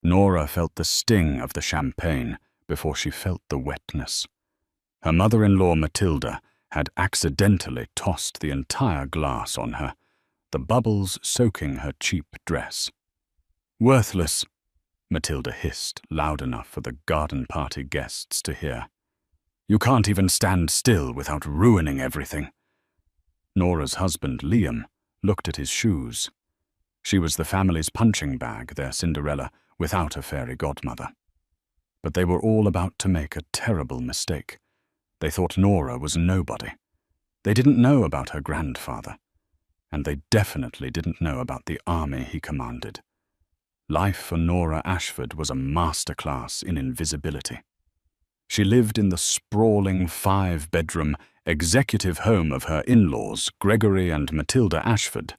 Nora felt the sting of the champagne before she felt the wetness. Her mother-in-law Matilda had accidentally tossed the entire glass on her, the bubbles soaking her cheap dress. "Worthless," Matilda hissed loud enough for the garden party guests to hear. "You can't even stand still without ruining everything." Nora's husband, Liam, looked at his shoes. She was the family's punching bag, their Cinderella, without a fairy godmother. But they were all about to make a terrible mistake. They thought Nora was nobody. They didn't know about her grandfather. And they definitely didn't know about the army he commanded. Life for Nora Ashford was a masterclass in invisibility. She lived in the sprawling 5-bedroom executive home of her in-laws, Gregory and Matilda Ashford,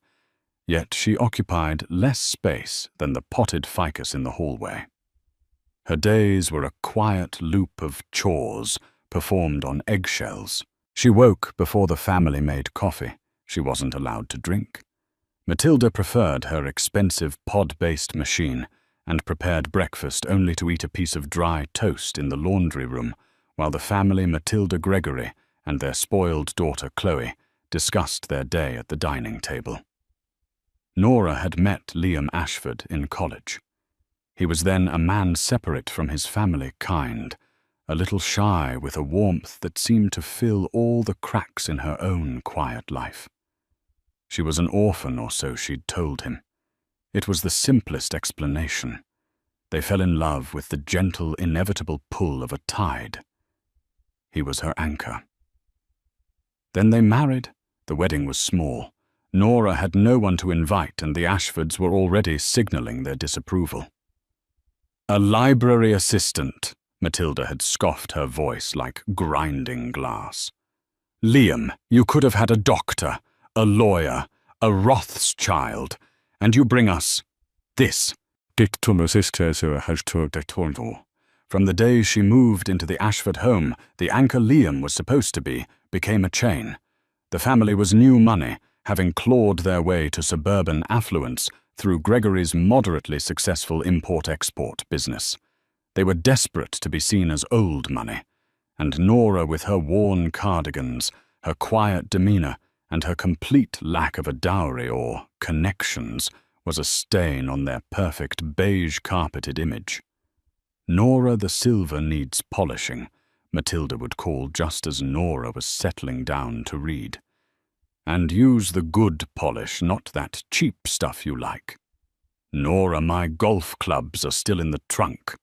yet she occupied less space than the potted ficus in the hallway. Her days were a quiet loop of chores performed on eggshells. She woke before the family made coffee. She wasn't allowed to drink. Matilda preferred her expensive pod-based machine and prepared breakfast only to eat a piece of dry toast in the laundry room while the family, Matilda Gregory and their spoiled daughter Chloe, discussed their day at the dining table. Nora had met Liam Ashford in college. He was then a man separate from his family kind, a little shy with a warmth that seemed to fill all the cracks in her own quiet life. She was an orphan, or so she'd told him. It was the simplest explanation. They fell in love with the gentle, inevitable pull of a tide. He was her anchor. Then they married. The wedding was small. Nora had no one to invite, and the Ashfords were already signaling their disapproval. "A library assistant," Matilda had scoffed, her voice like grinding glass. "Liam, you could have had a doctor, a lawyer, a Rothschild, and you bring us this." From the day she moved into the Ashford home, the anchor Liam was supposed to be became a chain. The family was new money, having clawed their way to suburban affluence through Gregory's moderately successful import-export business. They were desperate to be seen as old money, and Nora, with her worn cardigans, her quiet demeanor, and her complete lack of a dowry or connections, was a stain on their perfect beige-carpeted image. Nora the Silver needs polishing, Matilda would call just as Nora was settling down to read. And use the good polish, not that cheap stuff you like. "Nora, my golf clubs are still in the trunk,"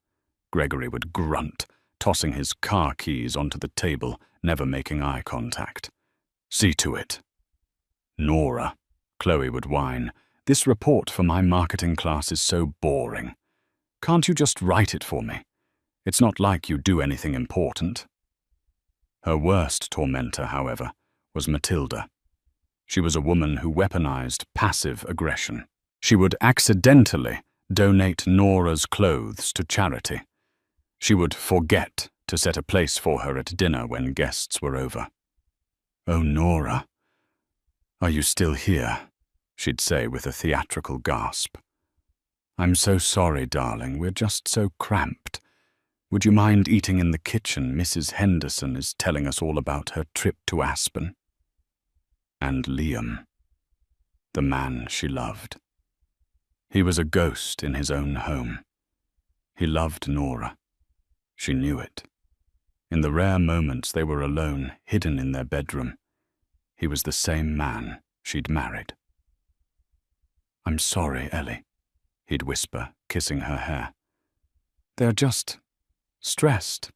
Gregory would grunt, tossing his car keys onto the table, never making eye contact. "See to it." "Nora," Chloe would whine, "this report for my marketing class is so boring. Can't you just write it for me? It's not like you do anything important." Her worst tormentor, however, was Matilda. She was a woman who weaponized passive aggression. She would accidentally donate Nora's clothes to charity. She would forget to set a place for her at dinner when guests were over. "Oh, Nora, are you still here?" she'd say with a theatrical gasp. "I'm so sorry, darling, we're just so cramped. Would you mind eating in the kitchen? Mrs. Henderson is telling us all about her trip to Aspen." And Liam, the man she loved. He was a ghost in his own home. He loved Nora. She knew it. In the rare moments they were alone, hidden in their bedroom, he was the same man she'd married. "I'm sorry, Ellie," he'd whisper, kissing her hair. "They're just stressed.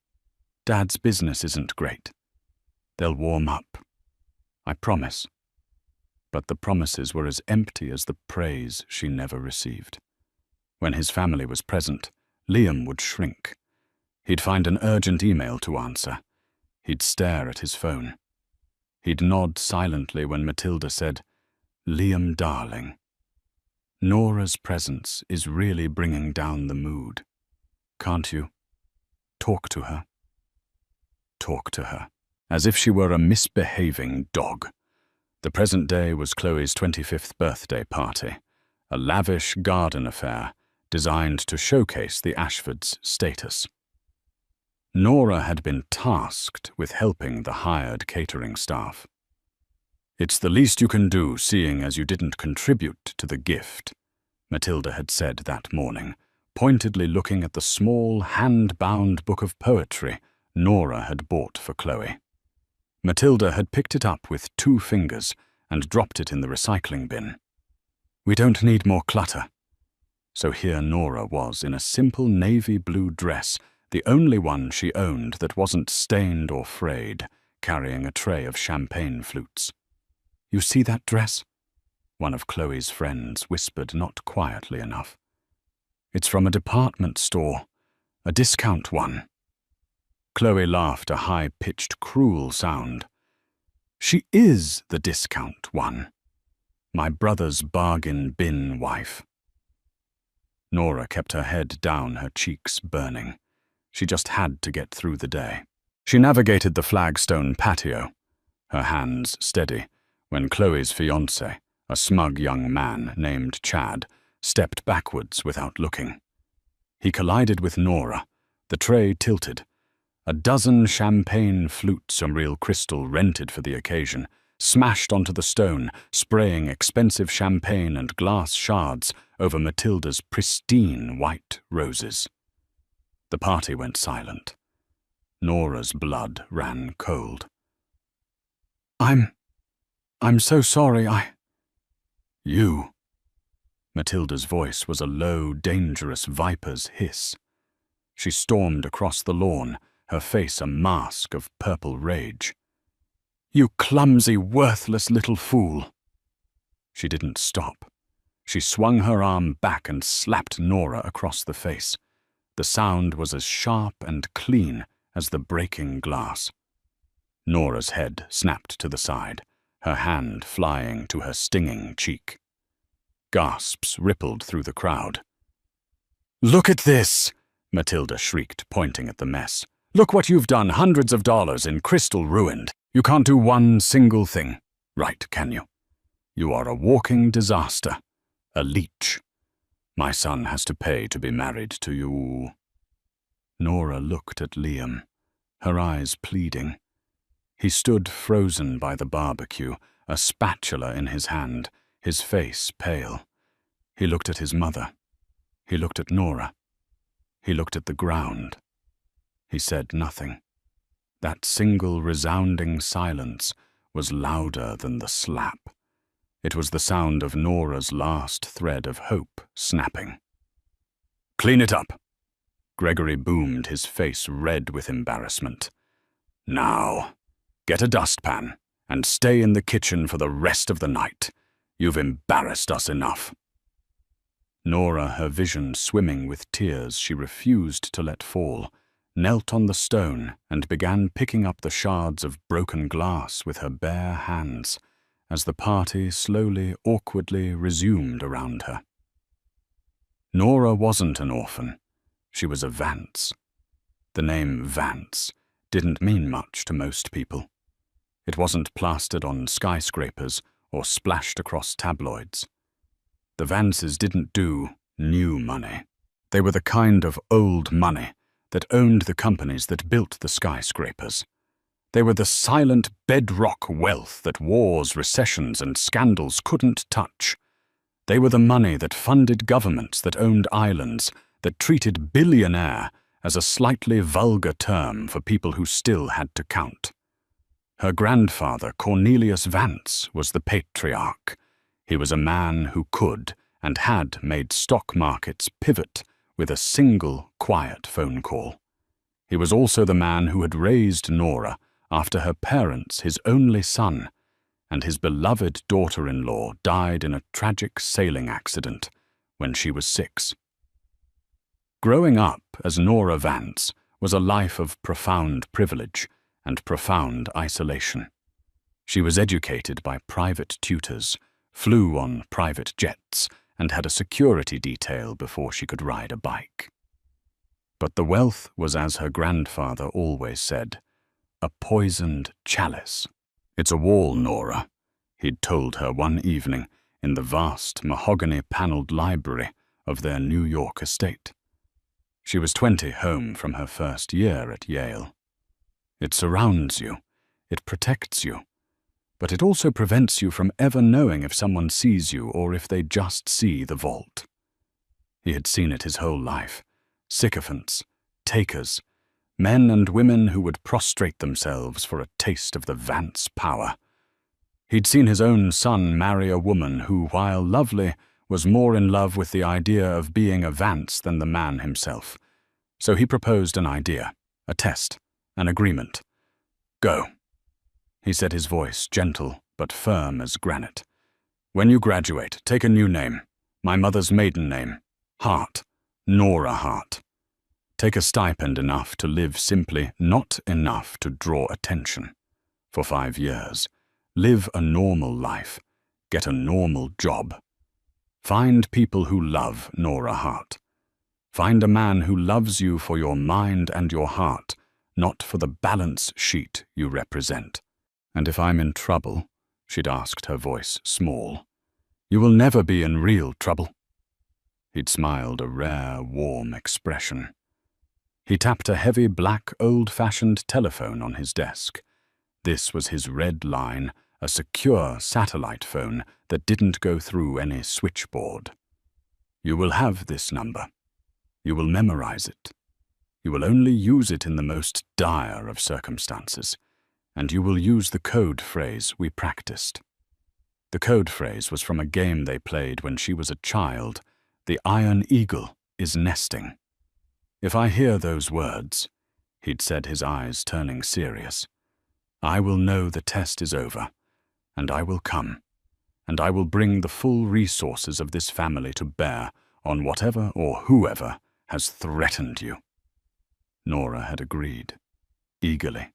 Dad's business isn't great. They'll warm up. I promise." But the promises were as empty as the praise she never received. When his family was present, Liam would shrink. He'd find an urgent email to answer. He'd stare at his phone. He'd nod silently when Matilda said, "Liam, darling, Nora's presence is really bringing down the mood. Can't you talk to her?" Talk to her, as if she were a misbehaving dog. The present day was Chloe's 25th birthday party, a lavish garden affair designed to showcase the Ashfords' status. Nora had been tasked with helping the hired catering staff. "It's the least you can do, seeing as you didn't contribute to the gift," Matilda had said that morning, pointedly looking at the small, hand-bound book of poetry Nora had bought for Chloe. Matilda had picked it up with 2 fingers and dropped it in the recycling bin. "We don't need more clutter." So here Nora was in a simple navy blue dress, the only one she owned that wasn't stained or frayed, carrying a tray of champagne flutes. "You see that dress?" one of Chloe's friends whispered not quietly enough. "It's from a department store, a discount one." Chloe laughed a high-pitched, cruel sound. "She is the discount one. My brother's bargain bin wife." Nora kept her head down, her cheeks burning. She just had to get through the day. She navigated the flagstone patio, her hands steady, when Chloe's fiancé, a smug young man named Chad, stepped backwards without looking. He collided with Nora, the tray tilted. A dozen champagne flutes from real crystal rented for the occasion smashed onto the stone, spraying expensive champagne and glass shards over Matilda's pristine white roses. The party went silent. Nora's blood ran cold. I'm so sorry, You." Matilda's voice was a low, dangerous viper's hiss. She stormed across the lawn, her face a mask of purple rage. "You clumsy, worthless little fool." She didn't stop. She swung her arm back and slapped Nora across the face. The sound was as sharp and clean as the breaking glass. Nora's head snapped to the side, her hand flying to her stinging cheek. Gasps rippled through the crowd. "Look at this!" Matilda shrieked, pointing at the mess. "Look what you've done, hundreds of dollars in crystal ruined. You can't do one single thing right, can you? You are a walking disaster, a leech. My son has to pay to be married to you." Nora looked at Liam, her eyes pleading. He stood frozen by the barbecue, a spatula in his hand, his face pale. He looked at his mother. He looked at Nora. He looked at the ground. He said nothing. That single resounding silence was louder than the slap. It was the sound of Nora's last thread of hope snapping. "Clean it up!" Gregory boomed, his face red with embarrassment. "Now, get a dustpan and stay in the kitchen for the rest of the night. You've embarrassed us enough." Nora, her vision swimming with tears she refused to let fall, knelt on the stone and began picking up the shards of broken glass with her bare hands as the party slowly, awkwardly resumed around her. Nora wasn't an orphan. She was a Vance. The name Vance didn't mean much to most people. It wasn't plastered on skyscrapers or splashed across tabloids. The Vances didn't do new money. They were the kind of old money that owned the companies that built the skyscrapers. They were the silent bedrock wealth that wars, recessions, and scandals couldn't touch. They were the money that funded governments that owned islands, that treated billionaire as a slightly vulgar term for people who still had to count. Her grandfather, Cornelius Vance, was the patriarch. He was a man who could and had made stock markets pivot with a single quiet phone call. He was also the man who had raised Nora after her parents, his only son, and his beloved daughter-in-law died in a tragic sailing accident when she was 6. Growing up as Nora Vance was a life of profound privilege and profound isolation. She was educated by private tutors, flew on private jets, and had a security detail before she could ride a bike. But the wealth was, as her grandfather always said, a poisoned chalice. "It's a wall, Nora," he'd told her one evening in the vast mahogany-paneled library of their New York estate. She was 20, home from her first year at Yale. It surrounds you, it protects you, but it also prevents you from ever knowing if someone sees you or if they just see the vault. He had seen it his whole life. Sycophants, takers, men and women who would prostrate themselves for a taste of the Vance power. He'd seen his own son marry a woman who, while lovely, was more in love with the idea of being a Vance than the man himself. So he proposed an idea, a test, an agreement. "Go," he said, his voice gentle but firm as granite. "When you graduate, take a new name, my mother's maiden name, Hart, Nora Hart. Take a stipend enough to live simply, not enough to draw attention. For 5 years, live a normal life, get a normal job. Find people who love Nora Hart. Find a man who loves you for your mind and your heart, not for the balance sheet you represent. And if I'm in trouble," she'd asked, her voice small, "you will never be in real trouble." He'd smiled, a rare, warm expression. He tapped a heavy, black, old-fashioned telephone on his desk. This was his red line, a secure satellite phone that didn't go through any switchboard. "You will have this number. You will memorize it. You will only use it in the most dire of circumstances, and you will use the code phrase we practiced." The code phrase was from a game they played when she was a child. "The Iron Eagle is nesting." "If I hear those words," he'd said, his eyes turning serious, "I will know the test is over, and I will come, and I will bring the full resources of this family to bear on whatever or whoever has threatened you." Nora had agreed, eagerly.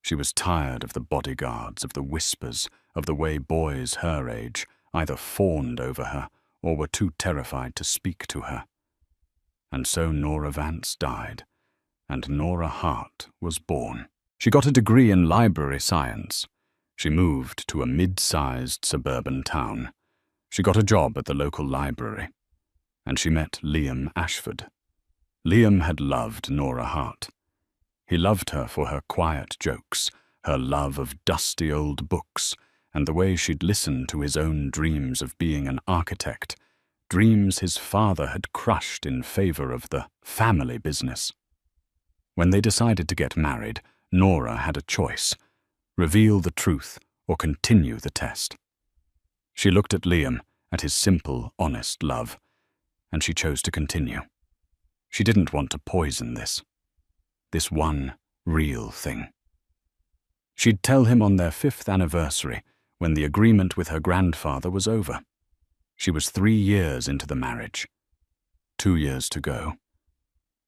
She was tired of the bodyguards, of the whispers, of the way boys her age either fawned over her or were too terrified to speak to her. And so Nora Vance died, and Nora Hart was born. She got a degree in library science. She moved to a mid-sized suburban town. She got a job at the local library. And she met Liam Ashford. Liam had loved Nora Hart. He loved her for her quiet jokes, her love of dusty old books, and the way she'd listened to his own dreams of being an architect, dreams his father had crushed in favor of the family business. When they decided to get married, Nora had a choice: reveal the truth or continue the test. She looked at Liam, at his simple, honest love, and she chose to continue. She didn't want to poison this one real thing. She'd tell him on their 5th anniversary, when the agreement with her grandfather was over. She was 3 years into the marriage. 2 years to go.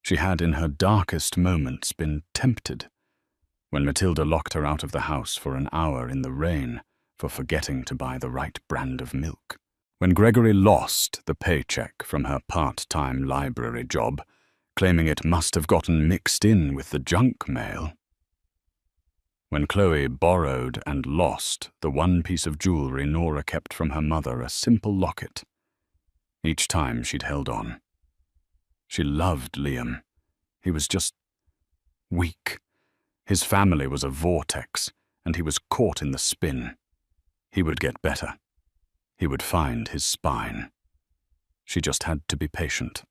She had in her darkest moments been tempted, when Matilda locked her out of the house for an hour in the rain for forgetting to buy the right brand of milk. When Gregory lost the paycheck from her part-time library job, claiming it must have gotten mixed in with the junk mail. When Chloe borrowed and lost the one piece of jewelry Nora kept from her mother, a simple locket. Each time she'd held on. She loved Liam. He was just weak. His family was a vortex, and he was caught in the spin. He would get better. He would find his spine. She just had to be patient.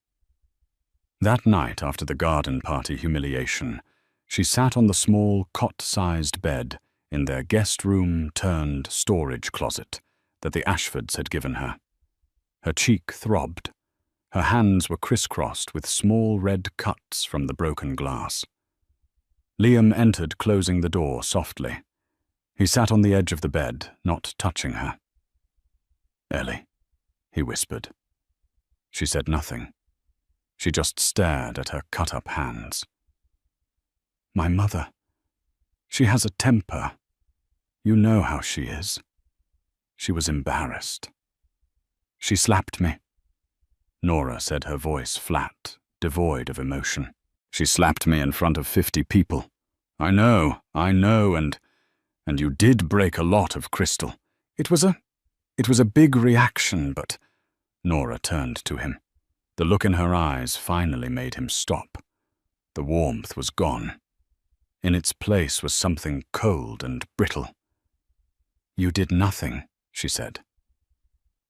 That night, after the garden party humiliation, she sat on the small cot-sized bed in their guest room turned storage closet that the Ashfords had given her. Her cheek throbbed. Her hands were crisscrossed with small red cuts from the broken glass. Liam entered, closing the door softly. He sat on the edge of the bed, not touching her. "Ellie," he whispered. She said nothing. She just stared at her cut-up hands. "My mother. She has a temper. You know how she is." She was embarrassed. "She slapped me," Nora said, her voice flat, devoid of emotion. "She slapped me in front of 50 people. I know, and you did break a lot of crystal. It was a big reaction, but..." Nora turned to him. The look in her eyes finally made him stop. The warmth was gone. In its place was something cold and brittle. "You did nothing," she said.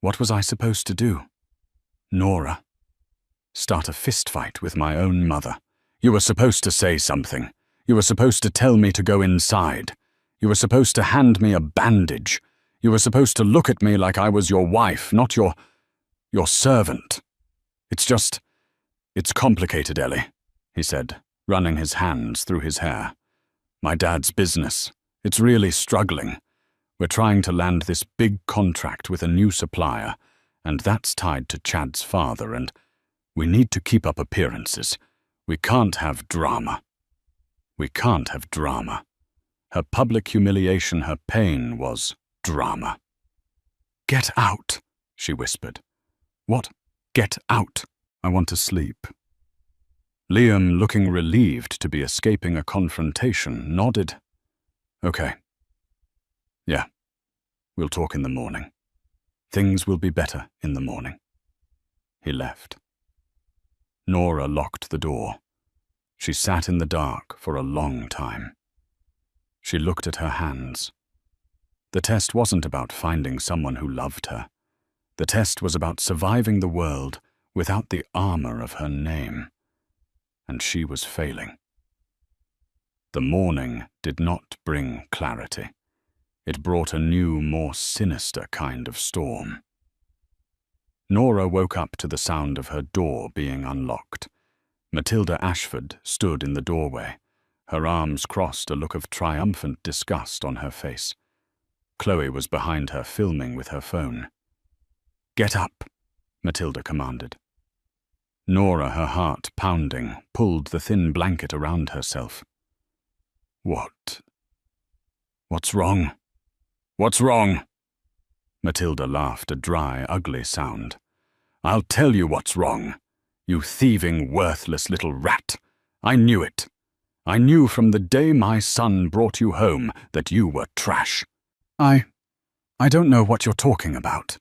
"What was I supposed to do?" "Nora." "Start a fistfight with my own mother. You were supposed to say something. You were supposed to tell me to go inside. You were supposed to hand me a bandage. You were supposed to look at me like I was your wife, not your servant. It's complicated, Ellie," he said, running his hands through his hair. "My dad's business. It's really struggling. We're trying to land this big contract with a new supplier, and that's tied to Chad's father, and we need to keep up appearances. We can't have drama. We can't have drama." Her public humiliation, her pain was drama. "Get out," she whispered. "What? Get out. I want to sleep." Liam, looking relieved to be escaping a confrontation, nodded. "Okay. Yeah, we'll talk in the morning. Things will be better in the morning." He left. Nora locked the door. She sat in the dark for a long time. She looked at her hands. The test wasn't about finding someone who loved her. The test was about surviving the world without the armor of her name. And she was failing. The morning did not bring clarity. It brought a new, more sinister kind of storm. Nora woke up to the sound of her door being unlocked. Matilda Ashford stood in the doorway, her arms crossed, a look of triumphant disgust on her face. Chloe was behind her, filming with her phone. "Get up," Matilda commanded. Nora, her heart pounding, pulled the thin blanket around herself. What's wrong? What's wrong?" Matilda laughed, a dry, ugly sound. "I'll tell you what's wrong. You thieving, worthless little rat. I knew it. I knew from the day my son brought you home that you were trash." I don't know what you're talking about."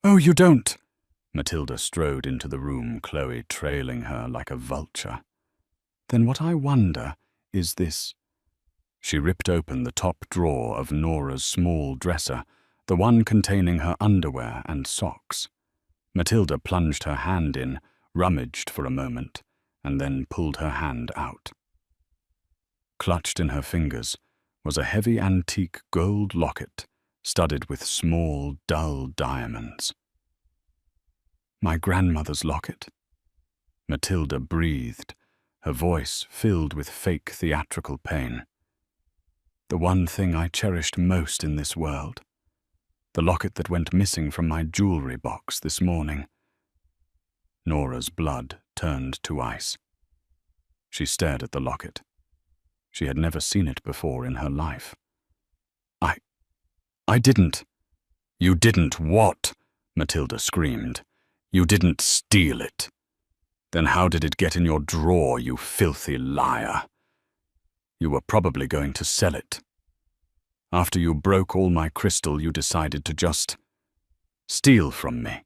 "Oh, you don't?" Matilda strode into the room, Chloe trailing her like a vulture. "Then what I wonder is this." She ripped open the top drawer of Nora's small dresser, the one containing her underwear and socks. Matilda plunged her hand in, rummaged for a moment, and then pulled her hand out. Clutched in her fingers was a heavy antique gold locket studded with small, dull diamonds. "My grandmother's locket." Matilda breathed, her voice filled with fake theatrical pain. "The one thing I cherished most in this world. The locket that went missing from my jewelry box this morning." Nora's blood turned to ice. She stared at the locket. She had never seen it before in her life. I didn't." "You didn't what?" Matilda screamed. "You didn't steal it. Then how did it get in your drawer, you filthy liar? You were probably going to sell it. After you broke all my crystal, you decided to just steal from me."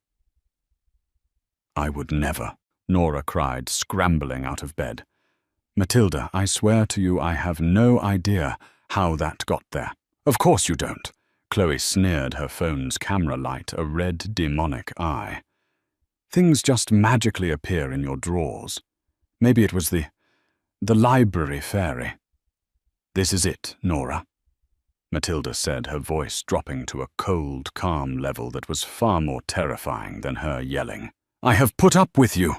"I would never," Nora cried, scrambling out of bed. "Matilda, I swear to you I have no idea how that got there." "Of course you don't." Chloe sneered, her phone's camera light a red, demonic eye. "Things just magically appear in your drawers. Maybe it was the library fairy." "This is it, Nora," Matilda said, her voice dropping to a cold, calm level that was far more terrifying than her yelling. "I have put up with you.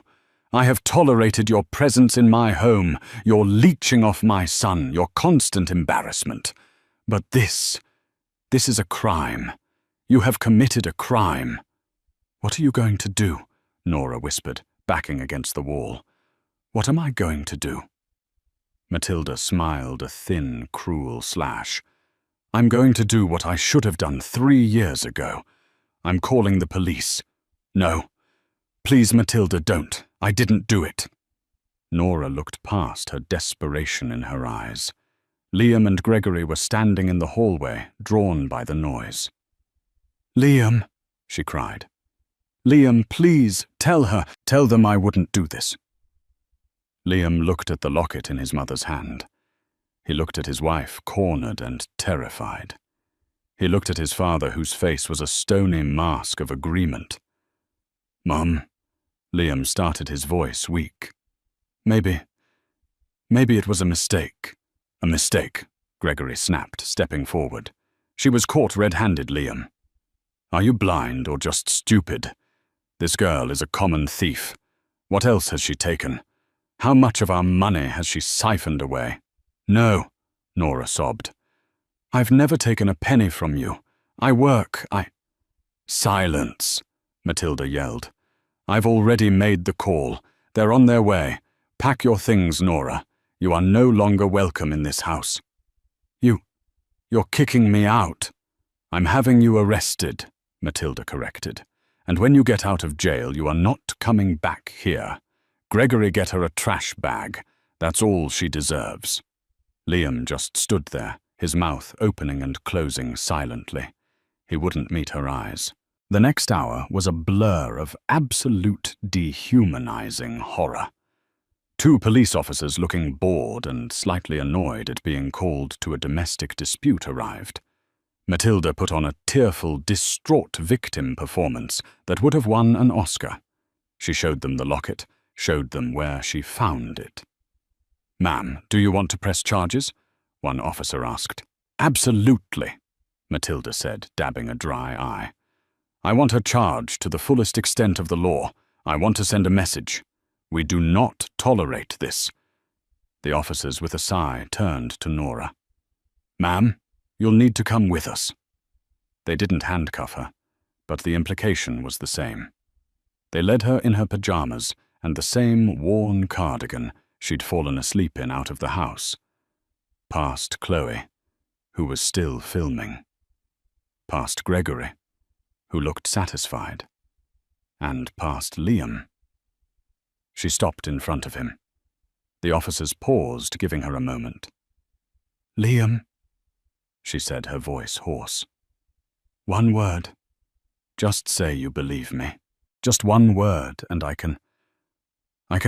I have tolerated your presence in my home, your leeching off my son, your constant embarrassment. But this is a crime. You have committed a crime." "What are you going to do?" Nora whispered, backing against the wall. "What am I going to do?" Matilda smiled, a thin, cruel slash. "I'm going to do what I should have done 3 years ago. I'm calling the police." "No. Please, Matilda, don't. I didn't do it." Nora looked past, her desperation in her eyes. Liam and Gregory were standing in the hallway, drawn by the noise. "Liam," she cried. Liam, please, tell her. Tell them I wouldn't do this. Liam looked at the locket in his mother's hand. He looked at his wife, cornered and terrified. He looked at his father, whose face was a stony mask of agreement. Mum, Liam started, his voice weak. Maybe it was a mistake. A mistake, Gregory snapped, stepping forward. She was caught red-handed, Liam. Are you blind or just stupid? This girl is a common thief. What else has she taken? How much of our money has she siphoned away? No, Nora sobbed. I've never taken a penny from you. I work, Silence, Matilda yelled. I've already made the call. They're on their way. Pack your things, Nora. You are no longer welcome in this house. You're kicking me out. I'm having you arrested, Matilda corrected. And when you get out of jail, you are not coming back here. Gregory, get her a trash bag. That's all she deserves. Liam just stood there, his mouth opening and closing silently. He wouldn't meet her eyes. The next hour was a blur of absolute dehumanizing horror. Two police officers looking bored and slightly annoyed at being called to a domestic dispute arrived. Matilda put on a tearful, distraught victim performance that would have won an Oscar. She showed them the locket, showed them where she found it. Ma'am, do you want to press charges? One officer asked. Absolutely, Matilda said, dabbing a dry eye. I want her charged to the fullest extent of the law. I want to send a message. We do not tolerate this. The officers, with a sigh, turned to Nora. Ma'am, you'll need to come with us. They didn't handcuff her, but the implication was the same. They led her in her pajamas and the same worn cardigan she'd fallen asleep in out of the house. Past Chloe, who was still filming. Past Gregory, who looked satisfied. And past Liam. She stopped in front of him. The officers paused, giving her a moment. Liam, she said, her voice hoarse. One word. Just say you believe me. Just one word, and I can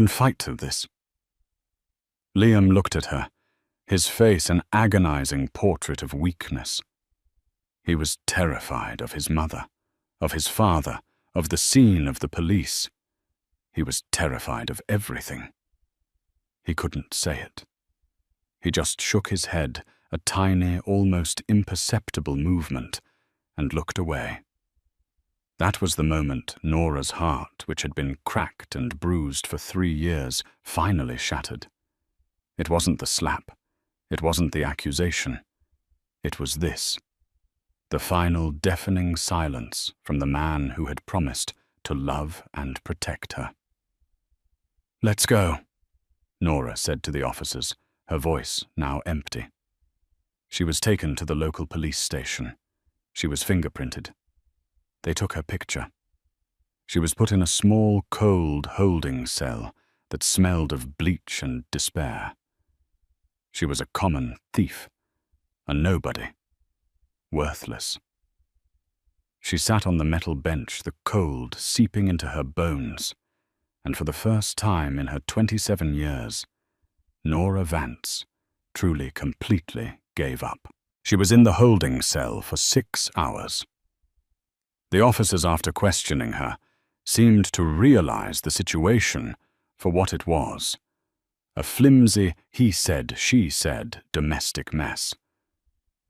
fight to this. Liam looked at her, his face an agonizing portrait of weakness. He was terrified of his mother, of his father, of the scene of the police. He was terrified of everything. He couldn't say it. He just shook his head, a tiny, almost imperceptible movement, and looked away. That was the moment Nora's heart, which had been cracked and bruised for 3 years, finally shattered. It wasn't the slap. It wasn't the accusation. It was this. The final deafening silence from the man who had promised to love and protect her. Let's go, Nora said to the officers, her voice now empty. She was taken to the local police station. She was fingerprinted. They took her picture. She was put in a small, cold holding cell that smelled of bleach and despair. She was a common thief, a nobody, worthless. She sat on the metal bench, the cold seeping into her bones, and for the first time in her 27 years, Nora Vance truly, completely gave up. She was in the holding cell for 6 hours. The officers, after questioning her, seemed to realize the situation for what it was. A flimsy he said, she said domestic mess.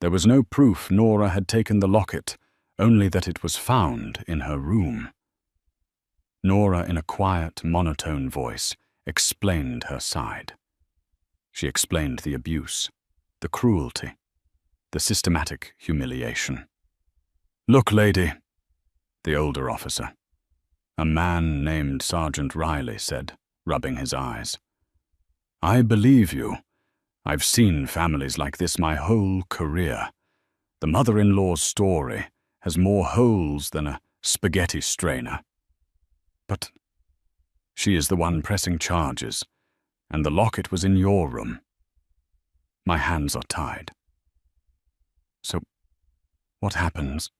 There was no proof Nora had taken the locket, only that it was found in her room. Nora, in a quiet, monotone voice, explained her side. She explained the abuse, the cruelty, the systematic humiliation. Look, lady, the older officer, a man named Sergeant Riley, said, rubbing his eyes. I believe you. I've seen families like this my whole career. The mother-in-law's story has more holes than a spaghetti strainer. But she is the one pressing charges, and the locket was in your room. My hands are tied. So, what happens?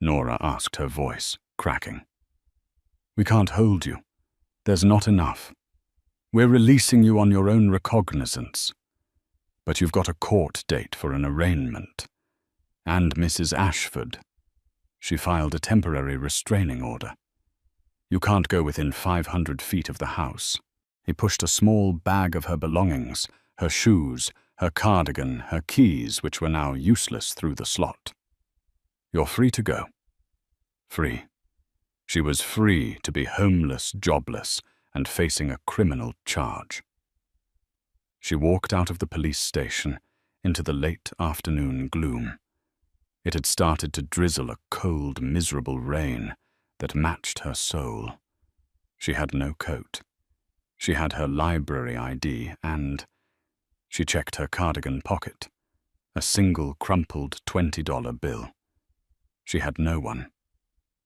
Nora asked, her voice cracking. We can't hold you. There's not enough. We're releasing you on your own recognizance. But you've got a court date for an arraignment. And Mrs. Ashford. She filed a temporary restraining order. You can't go within 500 feet of the house. He pushed a small bag of her belongings, her shoes, her cardigan, her keys, which were now useless, through the slot. You're free to go. Free. She was free to be homeless, jobless, and facing a criminal charge. She walked out of the police station into the late afternoon gloom. It had started to drizzle a cold, miserable rain that matched her soul. She had no coat. She had her library ID and she checked her cardigan pocket. A single crumpled $20 bill. She had no one.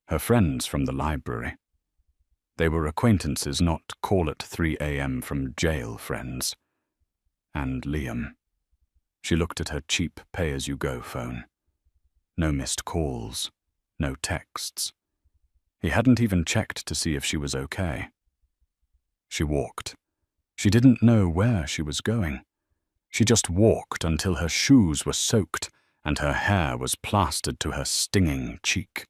Her friends from the library. They were acquaintances, not call at 3 a.m. from jail friends. And Liam. She looked at her cheap pay-as-you-go phone. No missed calls. No texts. He hadn't even checked to see if she was okay. She walked. She didn't know where she was going. She just walked until her shoes were soaked and her hair was plastered to her stinging cheek.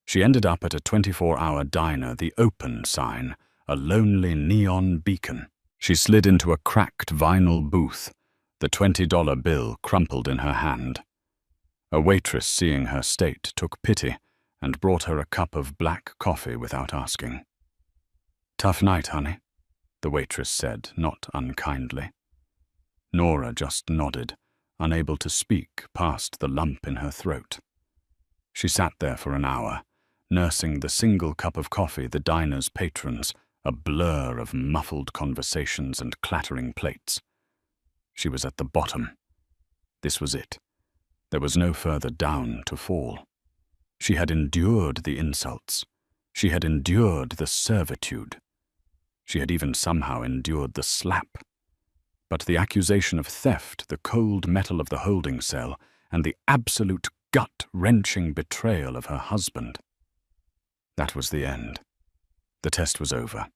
She ended up at a 24-hour diner, the Open sign, a lonely neon beacon. She slid into a cracked vinyl booth, the $20 bill crumpled in her hand. A waitress, seeing her state, took pity and brought her a cup of black coffee without asking. "Tough night, honey," the waitress said, not unkindly. Nora just nodded, unable to speak past the lump in her throat. She sat there for an hour, nursing the single cup of coffee the diner's patrons, a blur of muffled conversations and clattering plates. She was at the bottom. This was it. There was no further down to fall. She had endured the insults. She had endured the servitude. She had even somehow endured the slap. But the accusation of theft, the cold metal of the holding cell, and the absolute gut-wrenching betrayal of her husband. That was the end. The test was over.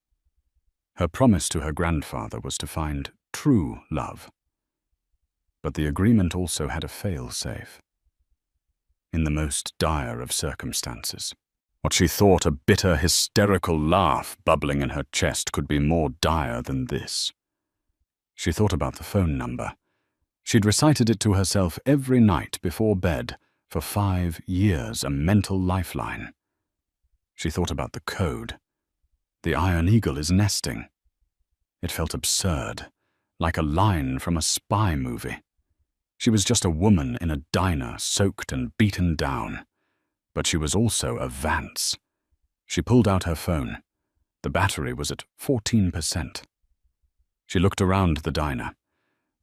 Her promise to her grandfather was to find true love. But the agreement also had a fail-safe. In the most dire of circumstances, what she thought a bitter, hysterical laugh bubbling in her chest could be more dire than this. She thought about the phone number. She'd recited it to herself every night before bed for 5 years, a mental lifeline. She thought about the code. The Iron Eagle is nesting. It felt absurd, like a line from a spy movie. She was just a woman in a diner, soaked and beaten down. But she was also a Vance. She pulled out her phone. The battery was at 14%. She looked around the diner.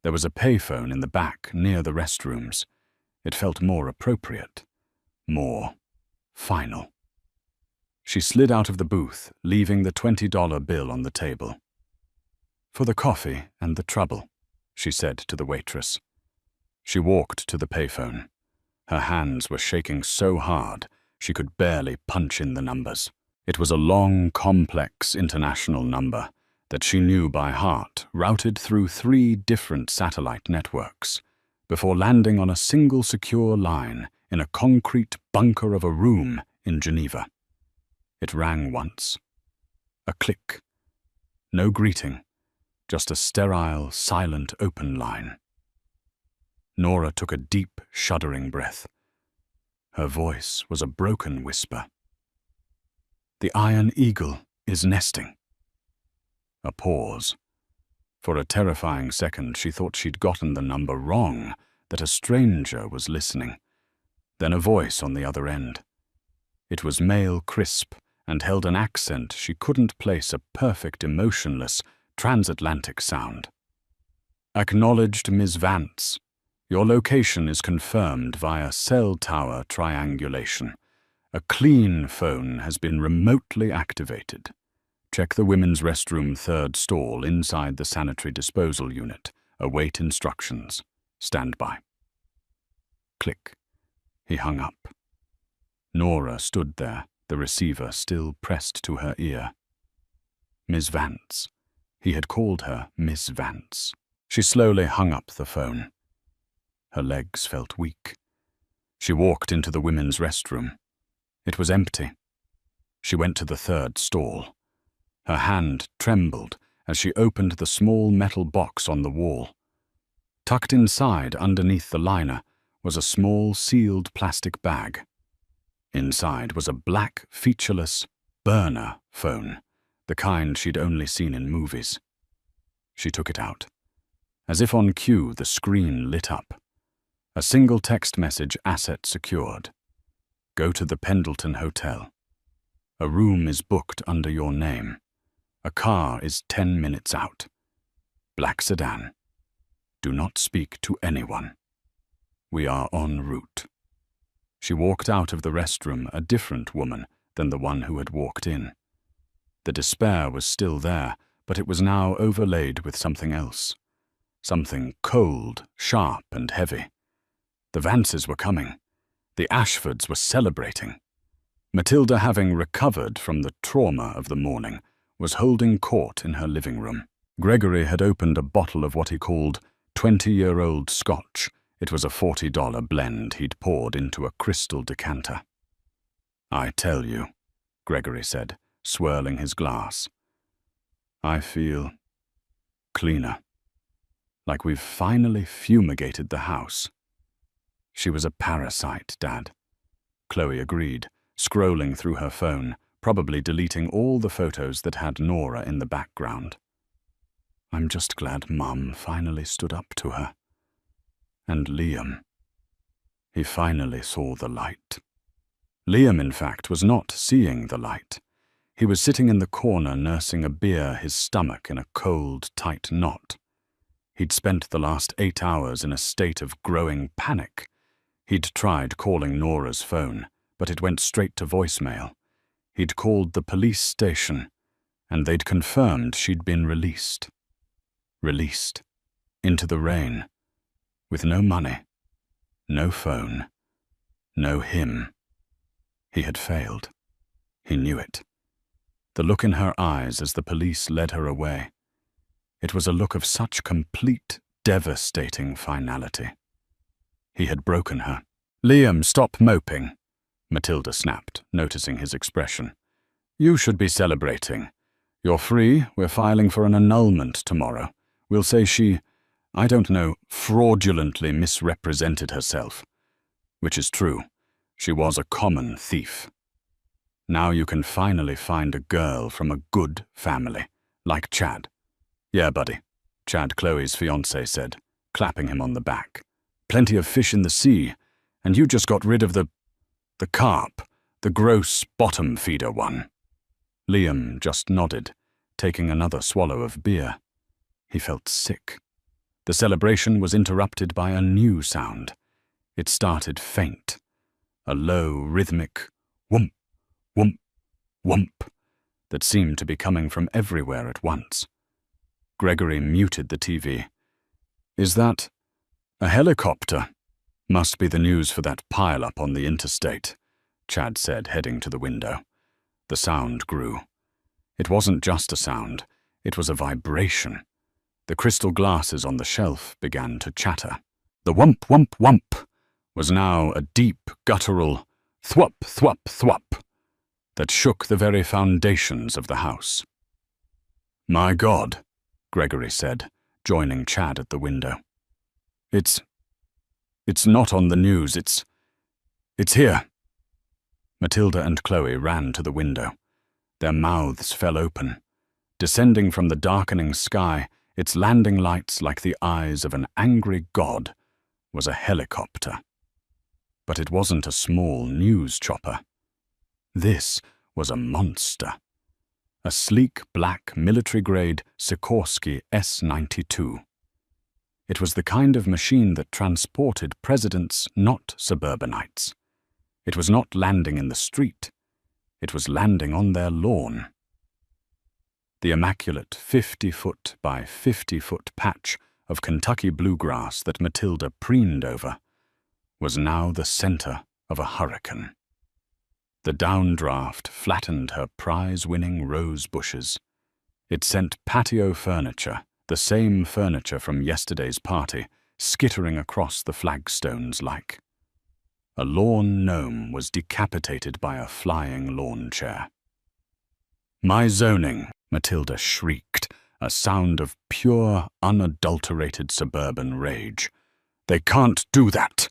There was a payphone in the back, near the restrooms. It felt more appropriate, more final. She slid out of the booth, leaving the $20 bill on the table. "For the coffee and the trouble," she said to the waitress. She walked to the payphone. Her hands were shaking so hard she could barely punch in the numbers. It was a long, complex international number that she knew by heart, routed through 3 different satellite networks, before landing on a single secure line in a concrete bunker of a room in Geneva. It rang once. A click. No greeting, just a sterile, silent open line. Nora took a deep, shuddering breath. Her voice was a broken whisper. "The Iron Eagle is nesting." A pause. For a terrifying second, she thought she'd gotten the number wrong, that a stranger was listening. Then a voice on the other end. It was male, crisp, and held an accent she couldn't place, a perfect, emotionless, transatlantic sound. "Acknowledged Ms. Vance. Your location is confirmed via cell tower triangulation. A clean phone has been remotely activated. Check the women's restroom 3rd stall inside the sanitary disposal unit. Await instructions. Stand by." Click. He hung up. Nora stood there, the receiver still pressed to her ear. Miss Vance. He had called her Miss Vance. She slowly hung up the phone. Her legs felt weak. She walked into the women's restroom. It was empty. She went to the third stall. Her hand trembled as she opened the small metal box on the wall. Tucked inside, underneath the liner, was a small sealed plastic bag. Inside was a black, featureless burner phone, the kind she'd only seen in movies. She took it out. As if on cue, the screen lit up. A single text message, asset secured. Go to the Pendleton Hotel. A room is booked under your name. A car is 10 minutes out. Black sedan. Do not speak to anyone. We are en route. She walked out of the restroom a different woman than the one who had walked in. The despair was still there, but it was now overlaid with something else. Something cold, sharp, and heavy. The Vances were coming. The Ashfords were celebrating. Matilda, having recovered from the trauma of the morning, was holding court in her living room. Gregory had opened a bottle of what he called 20-year-old scotch. It was a $40 blend he'd poured into a crystal decanter. I tell you, Gregory said, swirling his glass. I feel cleaner. Like we've finally fumigated the house. She was a parasite, Dad. Chloe agreed, scrolling through her phone, probably deleting all the photos that had Nora in the background. I'm just glad Mum finally stood up to her. And Liam. He finally saw the light. Liam, in fact, was not seeing the light. He was sitting in the corner nursing a beer, his stomach in a cold, tight knot. He'd spent the last 8 hours in a state of growing panic. He'd tried calling Nora's phone, but it went straight to voicemail. He'd called the police station, and they'd confirmed she'd been released. Released. Into the rain. With no money. No phone. No him. He had failed. He knew it. The look in her eyes as the police led her away. It was a look of such complete, devastating finality. He had broken her. Liam, stop moping, Matilda snapped, noticing his expression. You should be celebrating. You're free, we're filing for an annulment tomorrow. We'll say she, I don't know, fraudulently misrepresented herself. Which is true. She was a common thief. Now you can finally find a girl from a good family, like Chad. Yeah, buddy, Chad, Chloe's fiancé, said, clapping him on the back. Plenty of fish in the sea, and you just got rid of the carp, the gross bottom feeder one. Liam just nodded, taking another swallow of beer. He felt sick. The celebration was interrupted by a new sound. It started faint, a low, rhythmic whoomp, whoomp, whoomp that seemed to be coming from everywhere at once. Gregory muted the TV. Is that a helicopter? Must be the news for that pile-up on the interstate, Chad said, heading to the window. The sound grew. It wasn't just a sound, it was a vibration. The crystal glasses on the shelf began to chatter. The whump, whump, whump was now a deep, guttural thwup, thwup, thwup that shook the very foundations of the house. My God, Gregory said, joining Chad at the window. It's not on the news, it's here. Matilda and Chloe ran to the window. Their mouths fell open. Descending from the darkening sky, its landing lights like the eyes of an angry god, was a helicopter. But it wasn't a small news chopper. This was a monster. A sleek black military-grade Sikorsky S-92. It was the kind of machine that transported presidents, not suburbanites. It was not landing in the street. It was landing on their lawn. The immaculate 50-foot by 50-foot patch of Kentucky bluegrass that Matilda preened over was now the center of a hurricane. The downdraft flattened her prize-winning rose bushes. It sent patio furniture, the same furniture from yesterday's party, skittering across the flagstones like. A lawn gnome was decapitated by a flying lawn chair. "My zoning," Matilda shrieked, a sound of pure, unadulterated suburban rage. "They can't do that.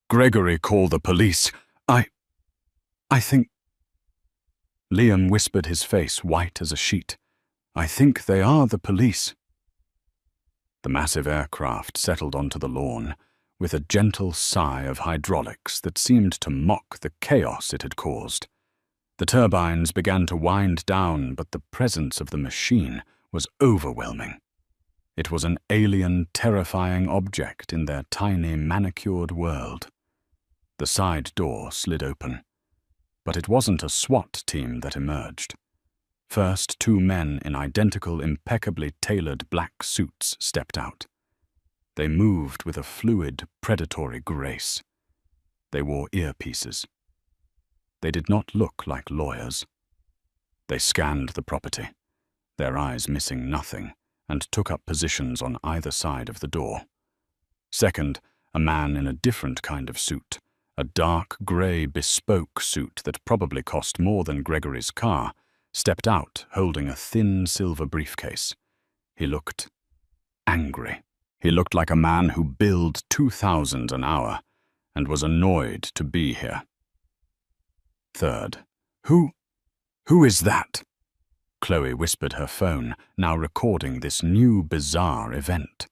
Gregory, call the police. I think—" Liam whispered, his face white as a sheet. "I think they are the police." The massive aircraft settled onto the lawn, with a gentle sigh of hydraulics that seemed to mock the chaos it had caused. The turbines began to wind down, but the presence of the machine was overwhelming. It was an alien, terrifying object in their tiny, manicured world. The side door slid open. But it wasn't a SWAT team that emerged. First, two men in identical, impeccably tailored black suits stepped out. They moved with a fluid, predatory grace. They wore earpieces. They did not look like lawyers. They scanned the property, their eyes missing nothing, and took up positions on either side of the door. Second, a man in a different kind of suit, a dark grey bespoke suit that probably cost more than Gregory's car, stepped out holding a thin silver briefcase. He looked angry. He looked like a man who billed 2,000 an hour and was annoyed to be here. Third, Who is that?" Chloe whispered, her phone, now recording this new bizarre event.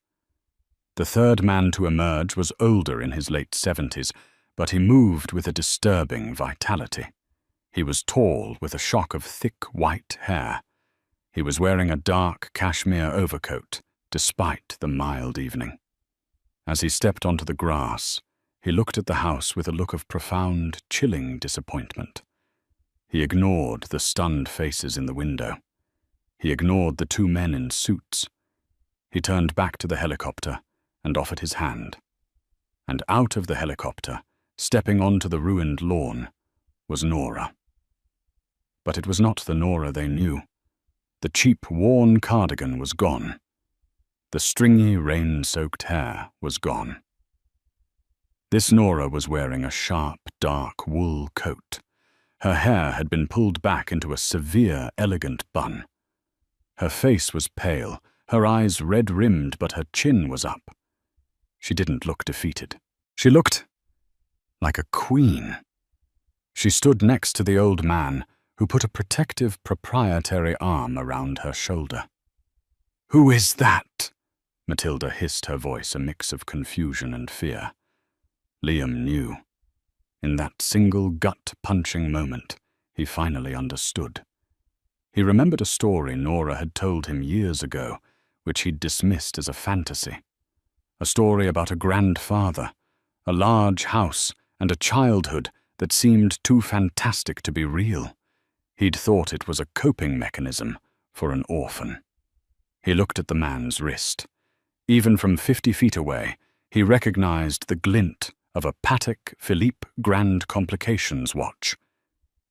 The third man to emerge was older, in his late 70s, but he moved with a disturbing vitality. He was tall, with a shock of thick white hair. He was wearing a dark cashmere overcoat, despite the mild evening. As he stepped onto the grass, he looked at the house with a look of profound, chilling disappointment. He ignored the stunned faces in the window. He ignored the two men in suits. He turned back to the helicopter and offered his hand. And out of the helicopter, stepping onto the ruined lawn, was Nora. But it was not the Nora they knew. The cheap, worn cardigan was gone. The stringy, rain-soaked hair was gone. This Nora was wearing a sharp, dark wool coat. Her hair had been pulled back into a severe, elegant bun. Her face was pale, her eyes red-rimmed, but her chin was up. She didn't look defeated. She looked like a queen. She stood next to the old man, who put a protective, proprietary arm around her shoulder. "Who is that?" Matilda hissed, her voice a mix of confusion and fear. Liam knew. In that single gut-punching moment, he finally understood. He remembered a story Nora had told him years ago, which he'd dismissed as a fantasy. A story about a grandfather, a large house, and a childhood that seemed too fantastic to be real. He'd thought it was a coping mechanism for an orphan. He looked at the man's wrist. Even from 50 feet away, he recognized the glint of a Patek Philippe Grand Complications watch.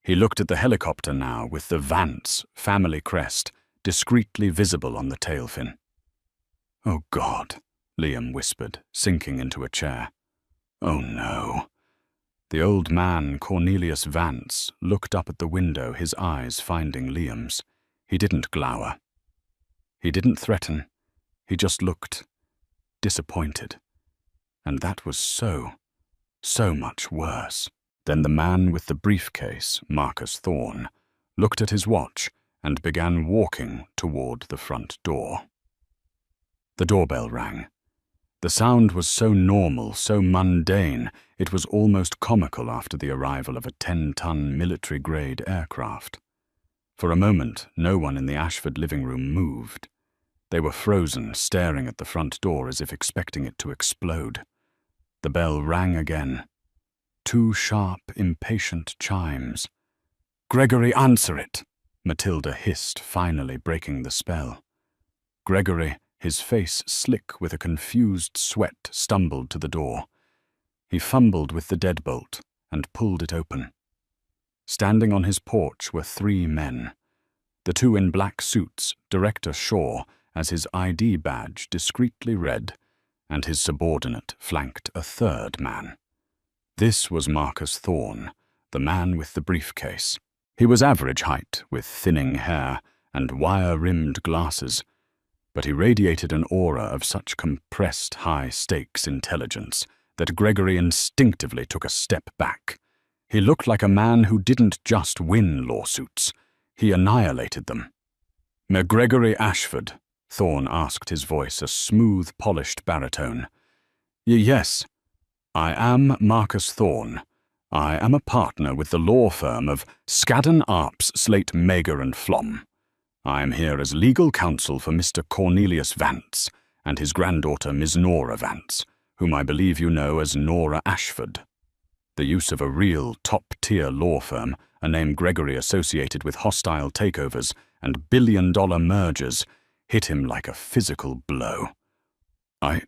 He looked at the helicopter now with the Vance family crest discreetly visible on the tail fin. "Oh God," Liam whispered, sinking into a chair. "Oh no." The old man, Cornelius Vance, looked up at the window, his eyes finding Liam's. He didn't glower. He didn't threaten. He just looked disappointed. And that was so much worse. Then the man with the briefcase, Marcus Thorne, looked at his watch and began walking toward the front door. The doorbell rang. The sound was so normal, so mundane, it was almost comical after the arrival of a 10-ton military-grade aircraft. For a moment, no one in the Ashford living room moved. They were frozen, staring at the front door as if expecting it to explode. The bell rang again. 2 sharp, impatient chimes. "Gregory, answer it!" Matilda hissed, finally breaking the spell. Gregory, his face slick with a confused sweat, stumbled to the door. He fumbled with the deadbolt and pulled it open. Standing on his porch were 3 men. The 2 in black suits, Director Shaw, as his ID badge discreetly read, and his subordinate flanked a 3rd man. This was Marcus Thorne, the man with the briefcase. He was average height, with thinning hair and wire-rimmed glasses, but he radiated an aura of such compressed high-stakes intelligence that Gregory instinctively took a step back. He looked like a man who didn't just win lawsuits, he annihilated them. "McGregory Ashford," Thorne asked, his voice a smooth, polished baritone. "Yes, I am Marcus Thorne. I am a partner with the law firm of Skadden Arps, Slate, Mager and Flom. I am here as legal counsel for Mr. Cornelius Vance and his granddaughter Miss Nora Vance, whom I believe you know as Nora Ashford." The use of a real top-tier law firm, a name Gregory associated with hostile takeovers and billion-dollar mergers, hit him like a physical blow. I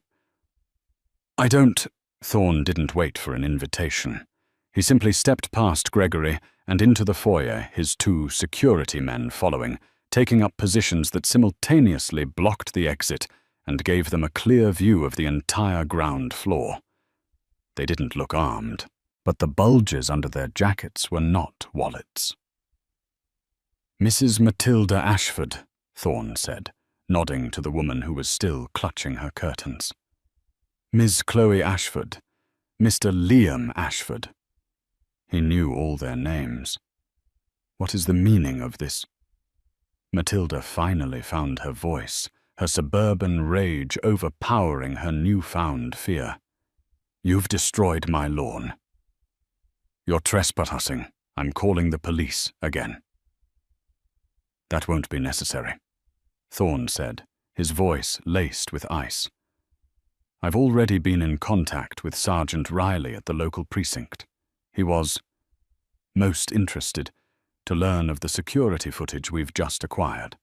don't... Thorne didn't wait for an invitation. He simply stepped past Gregory and into the foyer, his 2 security men following, taking up positions that simultaneously blocked the exit and gave them a clear view of the entire ground floor. They didn't look armed, but the bulges under their jackets were not wallets. "Mrs. Matilda Ashford," Thorne said, nodding to the woman who was still clutching her curtains. "Ms. Chloe Ashford, Mr. Liam Ashford." He knew all their names. What is the meaning of this? Matilda finally found her voice, her suburban rage overpowering her newfound fear. "You've destroyed my lawn. You're trespassing. I'm calling the police again." "That won't be necessary," Thorne said, his voice laced with ice. "I've already been in contact with Sergeant Riley at the local precinct. He was most interested to learn of the security footage we've just acquired."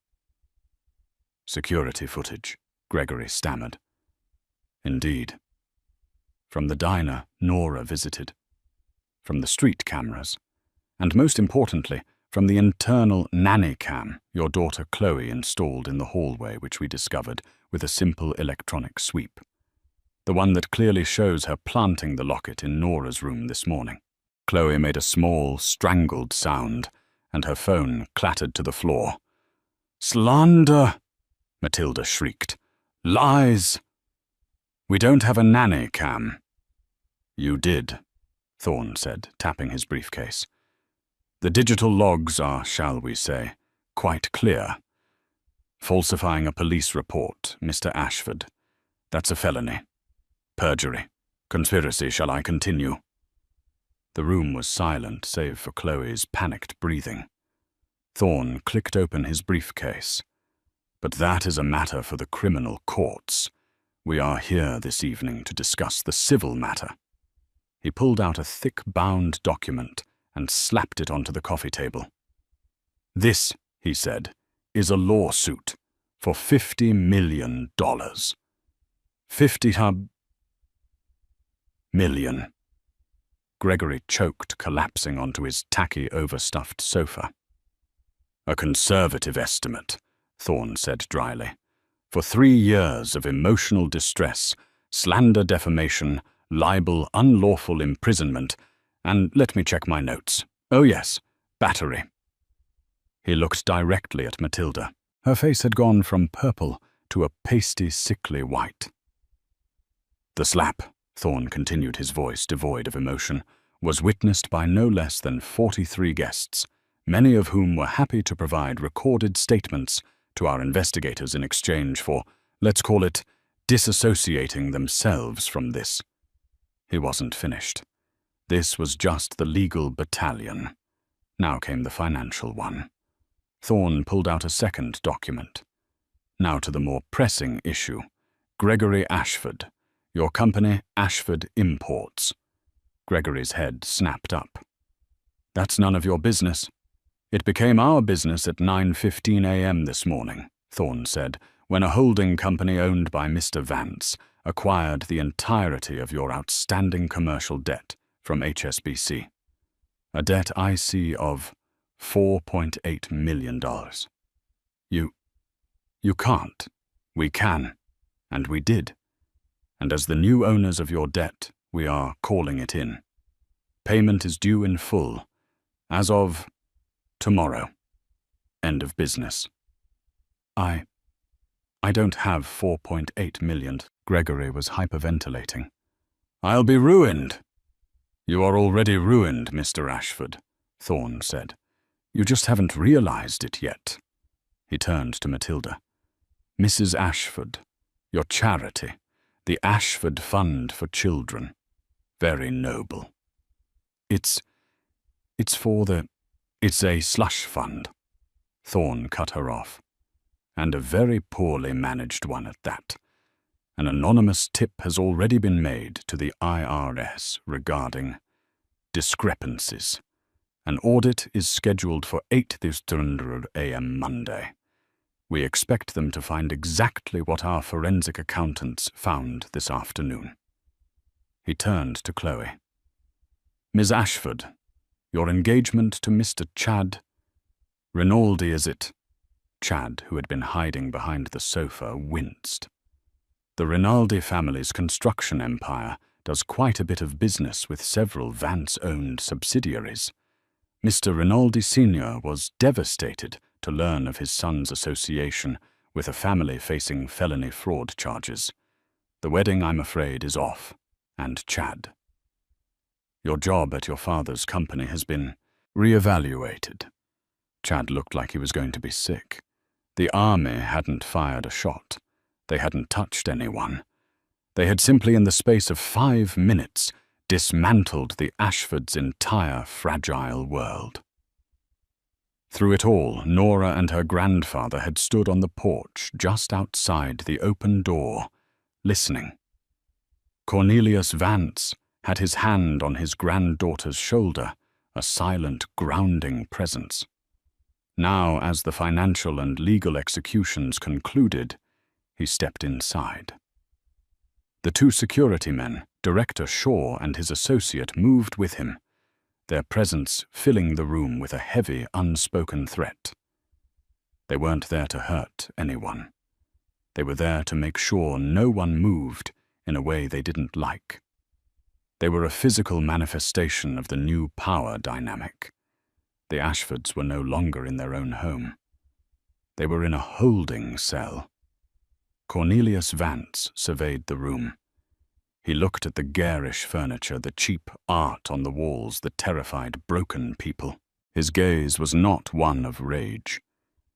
"Security footage," Gregory stammered. "Indeed. From the diner Nora visited, from the street cameras, and most importantly, from the internal nanny cam your daughter Chloe installed in the hallway, which we discovered with a simple electronic sweep. The one that clearly shows her planting the locket in Nora's room this morning." Chloe made a small, strangled sound, and her phone clattered to the floor. "Slander!" Matilda shrieked. "Lies! We don't have a nanny cam." "You did," Thorne said, tapping his briefcase. "The digital logs are, shall we say, quite clear. Falsifying a police report, Mr. Ashford. That's a felony. Perjury. Conspiracy, shall I continue?" The room was silent, save for Chloe's panicked breathing. Thorne clicked open his briefcase. "But that is a matter for the criminal courts. We are here this evening to discuss the civil matter." He pulled out a thick bound document and slapped it onto the coffee table. "This," he said, "is a lawsuit for $50 million. 50 million. Gregory choked, collapsing onto his tacky, overstuffed sofa. "A conservative estimate," Thorne said dryly. "For 3 years of emotional distress, slander, defamation, libel, unlawful imprisonment, and let me check my notes. Oh yes, battery." He looked directly at Matilda. Her face had gone from purple to a pasty, sickly white. "The slap," Thorne continued, his voice devoid of emotion, "was witnessed by no less than 43 guests, many of whom were happy to provide recorded statements to our investigators in exchange for, let's call it, disassociating themselves from this." He wasn't finished. This was just the legal battalion. Now came the financial one. Thorne pulled out a second document. "Now to the more pressing issue. Gregory Ashford. Your company, Ashford Imports." Gregory's head snapped up. "That's none of your business." "It became our business at 9:15 a.m. this morning," Thorne said, "when a holding company owned by Mr. Vance acquired the entirety of your outstanding commercial debt from HSBC. A debt I see of $4.8 million. You can't. We can. And we did. And as the new owners of your debt, we are calling it in. Payment is due in full, as of tomorrow. End of business. I don't have $4.8 million. Gregory was hyperventilating. I'll be ruined. You are already ruined, Mr. Ashford, Thorne said. You just haven't realized it yet. He turned to Matilda. Mrs. Ashford, your charity, the Ashford Fund for Children. Very noble. It's a slush fund. Thorne cut her off. And a very poorly managed one at that. An anonymous tip has already been made to the IRS regarding discrepancies. An audit is scheduled for 8:00 a.m. Monday. We expect them to find exactly what our forensic accountants found this afternoon. He turned to Chloe. Ms. Ashford, your engagement to Mr. Chad Rinaldi, is it? Chad, who had been hiding behind the sofa, winced. The Rinaldi family's construction empire does quite a bit of business with several Vance-owned subsidiaries. Mr. Rinaldi Sr. was devastated to learn of his son's association with a family facing felony fraud charges. The wedding, I'm afraid, is off, and Chad. Your job at your father's company has been re-evaluated. Chad looked like he was going to be sick. The army hadn't fired a shot. They hadn't touched anyone. They had simply, in the space of 5 minutes, dismantled the Ashfords' entire fragile world. Through it all, Nora and her grandfather had stood on the porch just outside the open door, listening. Cornelius Vance had his hand on his granddaughter's shoulder, a silent, grounding presence. Now, as the financial and legal executions concluded, he stepped inside. The 2 security men, Director Shaw and his associate, moved with him, their presence filling the room with a heavy, unspoken threat. They weren't there to hurt anyone. They were there to make sure no one moved in a way they didn't like. They were a physical manifestation of the new power dynamic. The Ashfords were no longer in their own home. They were in a holding cell. Cornelius Vance surveyed the room. He looked at the garish furniture, the cheap art on the walls that terrified broken people. His gaze was not one of rage.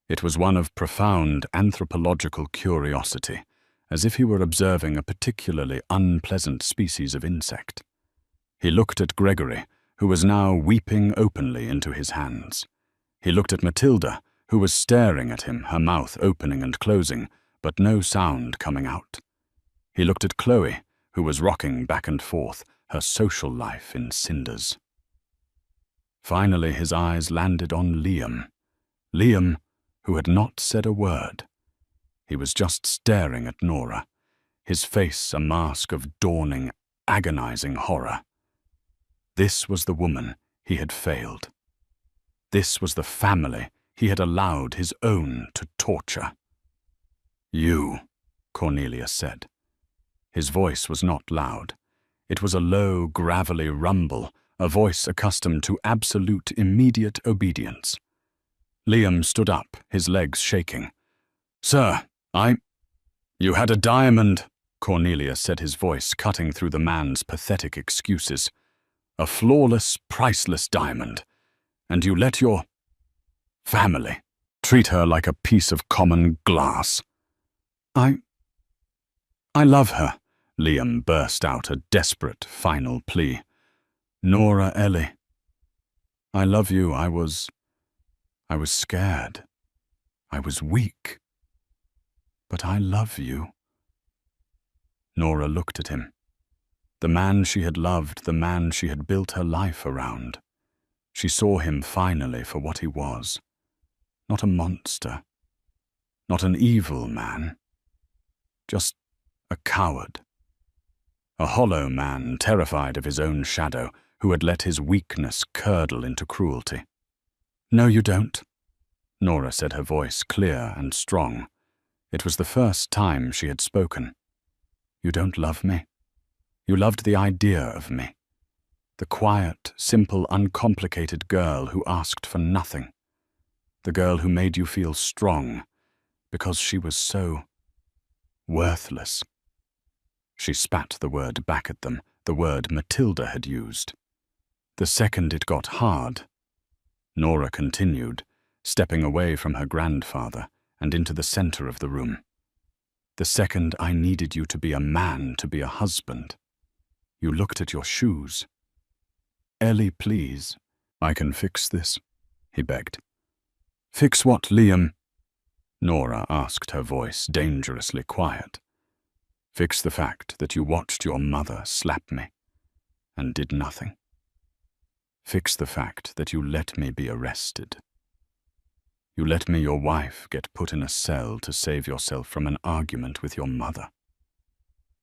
It was one of profound anthropological curiosity, as if he were observing a particularly unpleasant species of insect. He looked at Gregory, who was now weeping openly into his hands. He looked at Matilda, who was staring at him, her mouth opening and closing, but no sound coming out. He looked at Chloe, who was rocking back and forth, her social life in cinders. Finally, his eyes landed on Liam. Liam, who had not said a word. He was just staring at Nora, his face a mask of dawning, agonizing horror. This was the woman he had failed. This was the family he had allowed his own to torture. You, Cornelius said. His voice was not loud. It was a low, gravelly rumble, a voice accustomed to absolute, immediate obedience. Liam stood up, his legs shaking. Sir, You had a diamond, Cornelius said, his voice cutting through the man's pathetic excuses. A flawless, priceless diamond. And you let your family treat her like a piece of common glass. I love her, Liam burst out, a desperate final plea. Nora Ellie. I love you. I was scared. I was weak. But I love you. Nora looked at him. The man she had loved, the man she had built her life around. She saw him finally for what he was. Not a monster. Not an evil man. Just a coward. A hollow man, terrified of his own shadow, who had let his weakness curdle into cruelty. "No, you don't," Nora said, her voice clear and strong. It was the first time she had spoken. "You don't love me. You loved the idea of me. The quiet, simple, uncomplicated girl who asked for nothing. The girl who made you feel strong, because she was so worthless." She spat the word back at them, the word Matilda had used. "The second it got hard," Nora continued, stepping away from her grandfather and into the center of the room. "The second I needed you to be a man, to be a husband. You looked at your shoes." "Ellie, please. I can fix this," he begged. "Fix what, Liam?" Nora asked, her voice dangerously quiet. "Fix the fact that you watched your mother slap me and did nothing. Fix the fact that you let me be arrested. You let me, your wife, get put in a cell to save yourself from an argument with your mother."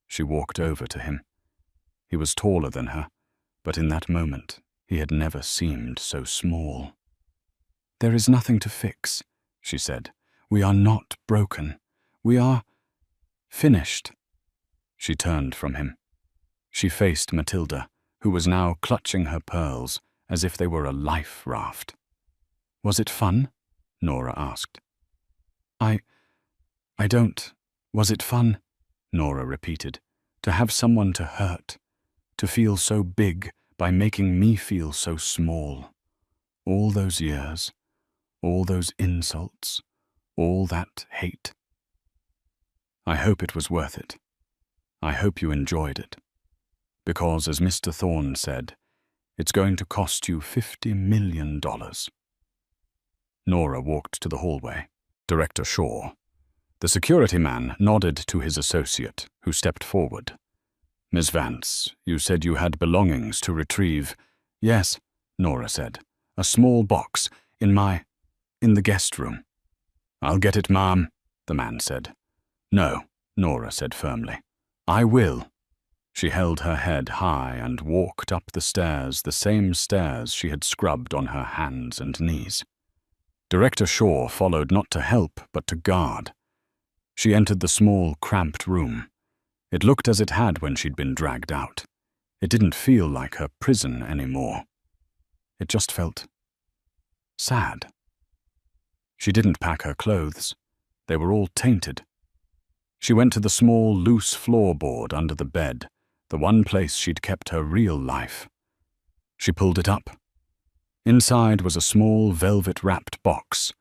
She walked over to him. He was taller than her, but in that moment he had never seemed so small. "There is nothing to fix," she said. "We are not broken. We are finished." She turned from him. She faced Matilda, who was now clutching her pearls as if they were a life raft. "Was it fun?" Nora asked. I don't. Was it fun?" Nora repeated. "To have someone to hurt, to feel so big by making me feel so small. All those years, all those insults, all that hate. I hope it was worth it. I hope you enjoyed it. Because, as Mr. Thorne said, it's going to cost you $50 million. Nora walked to the hallway. Director Shaw. The security man nodded to his associate, who stepped forward. "Miss Vance, you said you had belongings to retrieve." "Yes," Nora said. "A small box in the guest room." "I'll get it, ma'am," the man said. "No," Nora said firmly. "I will." She held her head high and walked up the stairs, the same stairs she had scrubbed on her hands and knees. Director Shaw followed not to help, but to guard. She entered the small, cramped room. It looked as it had when she'd been dragged out. It didn't feel like her prison anymore. It just felt sad. She didn't pack her clothes. They were all tainted. She went to the small, loose floorboard under the bed, the one place she'd kept her real life. She pulled it up. Inside was a small, velvet-wrapped box.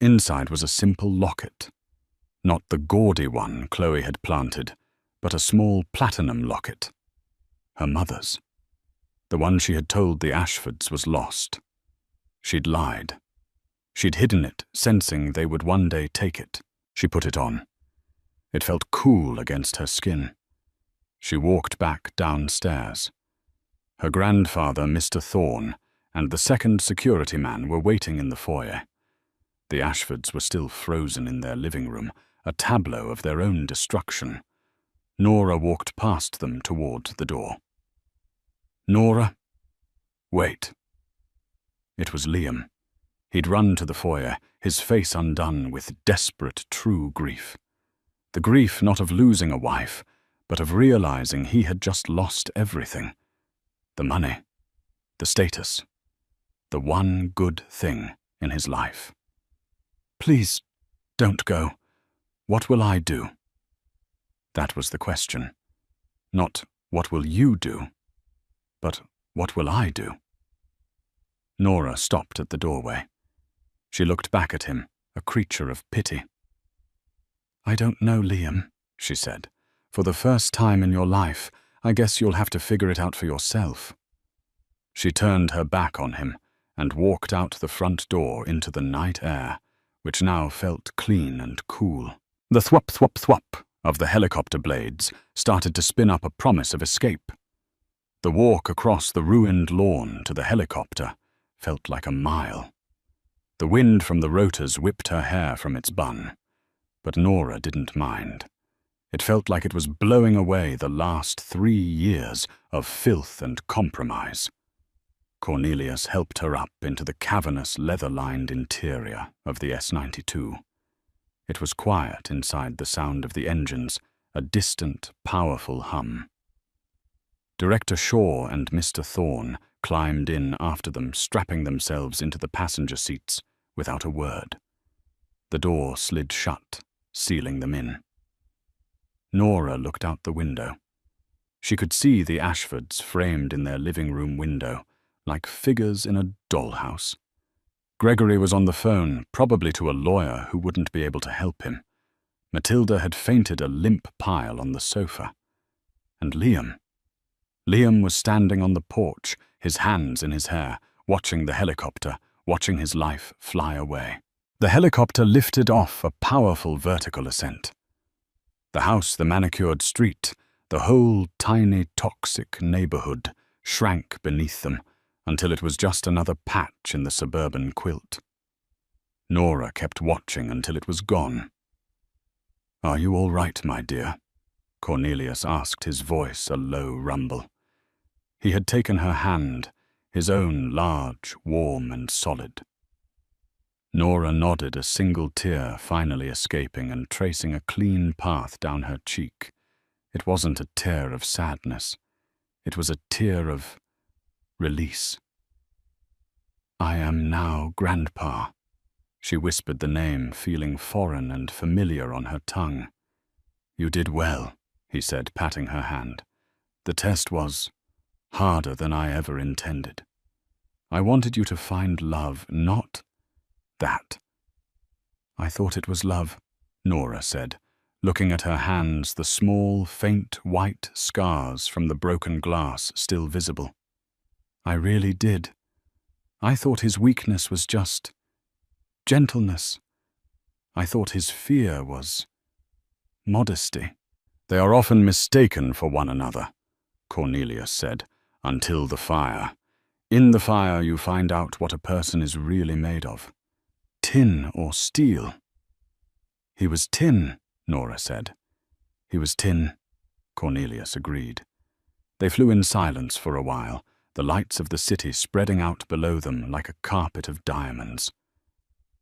Inside was a simple locket. Not the gaudy one Chloe had planted, but a small platinum locket. Her mother's. The one she had told the Ashfords was lost. She'd lied. She'd hidden it, sensing they would one day take it. She put it on. It felt cool against her skin. She walked back downstairs. Her grandfather, Mr. Thorne, and the second security man were waiting in the foyer. The Ashfords were still frozen in their living room, a tableau of their own destruction. Nora walked past them toward the door. "Nora, wait." It was Liam. He'd run to the foyer, his face undone with desperate, true grief. The grief not of losing a wife, but of realizing he had just lost everything. The money, the status, the one good thing in his life. "Please, don't go. What will I do?" That was the question. Not, "What will you do?" but, "What will I do?" Nora stopped at the doorway. She looked back at him, a creature of pity. "I don't know, Liam," she said. "For the first time in your life, I guess you'll have to figure it out for yourself." She turned her back on him and walked out the front door into the night air, which now felt clean and cool. The thwop, thwop, thwop of the helicopter blades started to spin up a promise of escape. The walk across the ruined lawn to the helicopter felt like a mile. The wind from the rotors whipped her hair from its bun, but Nora didn't mind. It felt like it was blowing away the last 3 years of filth and compromise. Cornelius helped her up into the cavernous, leather-lined interior of the S-92. It was quiet inside, the sound of the engines, a distant, powerful hum. Director Shaw and Mr. Thorne climbed in after them, strapping themselves into the passenger seats without a word. The door slid shut, sealing them in. Nora looked out the window. She could see the Ashfords framed in their living room window, like figures in a dollhouse. Gregory was on the phone, probably to a lawyer who wouldn't be able to help him. Matilda had fainted a limp pile on the sofa. And Liam was standing on the porch, his hands in his hair, watching the helicopter, watching his life fly away. The helicopter lifted off a powerful vertical ascent. The house, the manicured street, the whole tiny, toxic neighborhood shrank beneath them until it was just another patch in the suburban quilt. Nora kept watching until it was gone. "Are you all right, my dear?" Cornelius asked, his voice a low rumble. He had taken her hand, his own large, warm and solid. Nora nodded, a single tear finally escaping and tracing a clean path down her cheek. It wasn't a tear of sadness. It was a tear of release. "I am now Grandpa." She whispered the name, feeling foreign and familiar on her tongue. "You did well," he said, patting her hand. "The test was harder than I ever intended. I wanted you to find love, not that." "I thought it was love," Nora said, looking at her hands, the small, faint white scars from the broken glass still visible. "I really did. I thought his weakness was just gentleness. I thought his fear was modesty." "They are often mistaken for one another," Cornelius said, "until the fire. In the fire you find out what a person is really made of. Tin or steel." "He was tin," Nora said. "He was tin," Cornelius agreed. They flew in silence for a while, the lights of the city spreading out below them like a carpet of diamonds.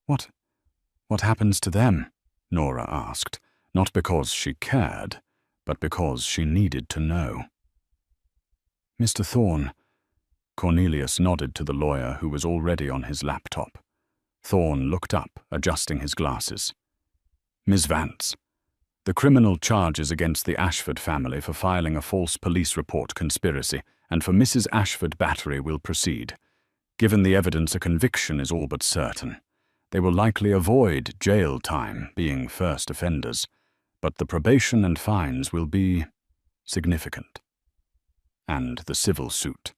What happens to them?" Nora asked, not because she cared, but because she needed to know. "Mr. Thorne." Cornelius nodded to the lawyer who was already on his laptop. Thorne looked up, adjusting his glasses. "Ms. Vance, the criminal charges against the Ashford family for filing a false police report conspiracy and for Mrs. Ashford battery will proceed. Given the evidence, a conviction is all but certain. They will likely avoid jail time, being first offenders, but the probation and fines will be significant. And the civil suit.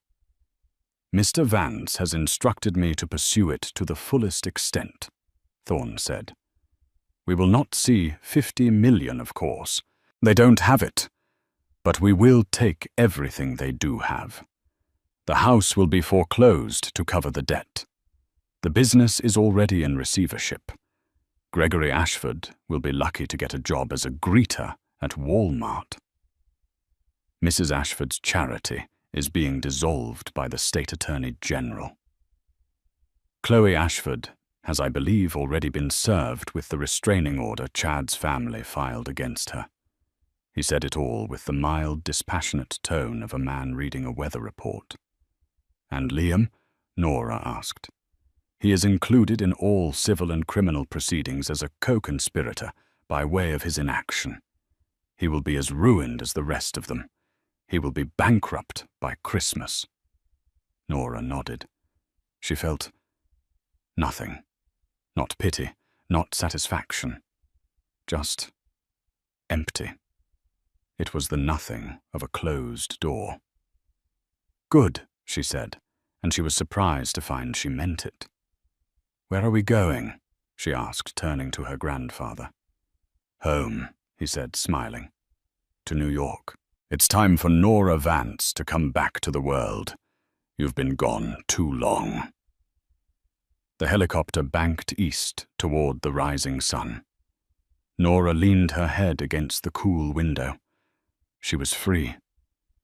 Mr. Vance has instructed me to pursue it to the fullest extent," Thorne said. "We will not see 50 million, of course. They don't have it. But we will take everything they do have. The house will be foreclosed to cover the debt. The business is already in receivership. Gregory Ashford will be lucky to get a job as a greeter at Walmart. Mrs. Ashford's charity is being dissolved by the State Attorney General. Chloe Ashford has, I believe, already been served with the restraining order Chad's family filed against her." He said it all with the mild, dispassionate tone of a man reading a weather report. "And Liam?" Nora asked. "He is included in all civil and criminal proceedings as a co-conspirator by way of his inaction. He will be as ruined as the rest of them. He will be bankrupt by Christmas." Nora nodded. She felt nothing. Not pity, not satisfaction. Just empty. It was the nothing of a closed door. "Good," she said, and she was surprised to find she meant it. "Where are we going?" she asked, turning to her grandfather. "Home," he said, smiling. "To New York. It's time for Nora Vance to come back to the world. You've been gone too long." The helicopter banked east toward the rising sun. Nora leaned her head against the cool window. She was free.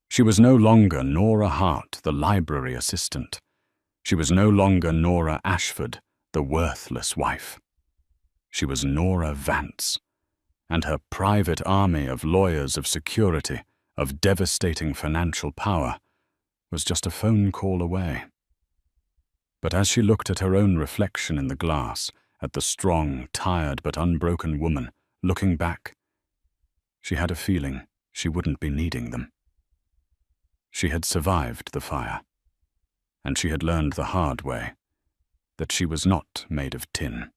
She was no longer Nora Hart, the library assistant. She was no longer Nora Ashford, the worthless wife. She was Nora Vance, and her private army of lawyers of security, of devastating financial power, was just a phone call away. But as she looked at her own reflection in the glass, at the strong, tired but unbroken woman, looking back, she had a feeling she wouldn't be needing them. She had survived the fire, and she had learned the hard way that she was not made of tin.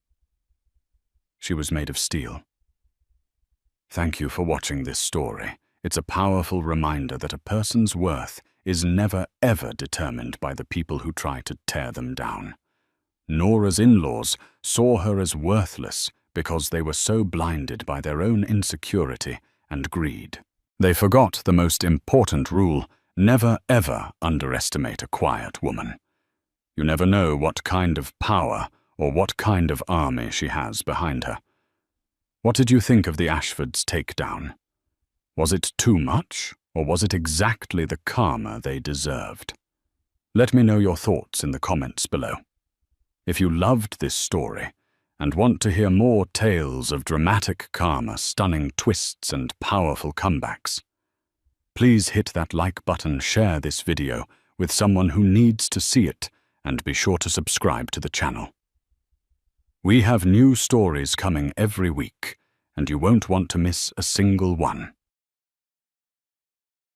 She was made of steel. Thank you for watching this story. It's a powerful reminder that a person's worth is never ever determined by the people who try to tear them down. Nora's in-laws saw her as worthless because they were so blinded by their own insecurity and greed. They forgot the most important rule: never ever underestimate a quiet woman. You never know what kind of power or what kind of army she has behind her. What did you think of the Ashfords' takedown? Was it too much, or was it exactly the karma they deserved? Let me know your thoughts in the comments below. If you loved this story and want to hear more tales of dramatic karma, stunning twists, and powerful comebacks, please hit that like button, share this video with someone who needs to see it, and be sure to subscribe to the channel. We have new stories coming every week, and you won't want to miss a single one.